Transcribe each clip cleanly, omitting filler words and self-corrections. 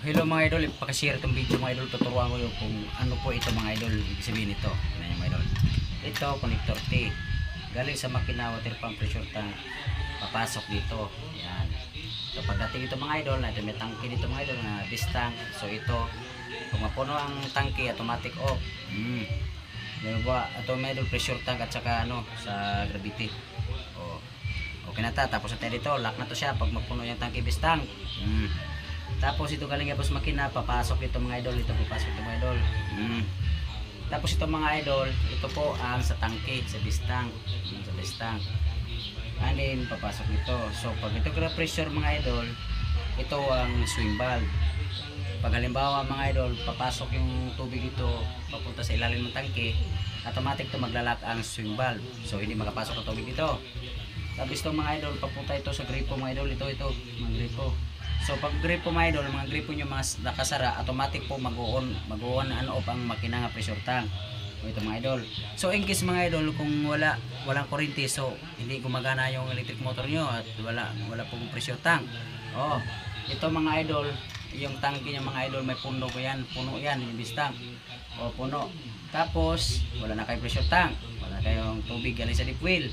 Hello mga idol, ipakashare itong video mga idol. Tuturuan ko yung kung ano po ito mga idol. Ibig sabihin ito, ano yung mga idol. Ito, connector T. Galing sa makina water pump pressure tank. Papasok dito. Yan. So pagdating ito mga idol, ito may tangke dito mga idol na this tank. So ito, kung mapuno ang tangke, automatic off. Diba? Ito mga idol, pressure tank at saka ano, sa gravity. Oh. Okay na ta. Tapos natin dito, lock na to siya pag mapuno yung tangke bis tank. Tapos ito galing sa makina, papasok ito mga idol, ito papasok ito mga idol. Tapos ito mga idol, ito po ang sa tangke, sa bistang, sa bistang. And then papasok ito. So pag ito ka pressure mga idol, ito ang swing valve. Pag halimbawa mga idol, papasok yung tubig ito papunta sa ilalim ng tangke, automatic to maglalak ang swing valve. So hindi makapasok ang tubig dito. Tapos ito mga idol, papunta ito sa gripo mga idol, ito mga gripo. So pag gripo mga idol, mga gripo nyo mga nakasara, automatic po mag-on and off ang makina nga pressure tank. So ito mga idol. So in case mga idol, kung walang kuryente, so hindi gumagana yung electric motor nyo at wala pong pressure tank. Oh, ito mga idol, yung tangke nyo mga idol, may puno yan, yung bistang. O puno. Tapos wala na kayong pressure tank, wala kayong tubig galing sa deep well.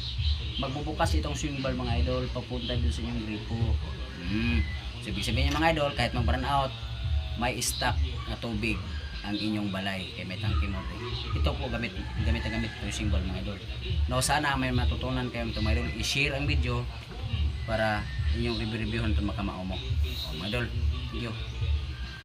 Magbubukas itong swing valve mga idol papunta dun sa inyong gripo. So ibig sabihin niya mga idol, kahit mag-burn out, may stock na tubig ang inyong balay kay may tangke mo. Ito po gamit yung symbol mga idol. No, sana may matutunan kayo ito mga idol. I-share ang video para inyong review-reviewhan ito makamao mo. Mga idol, thank you.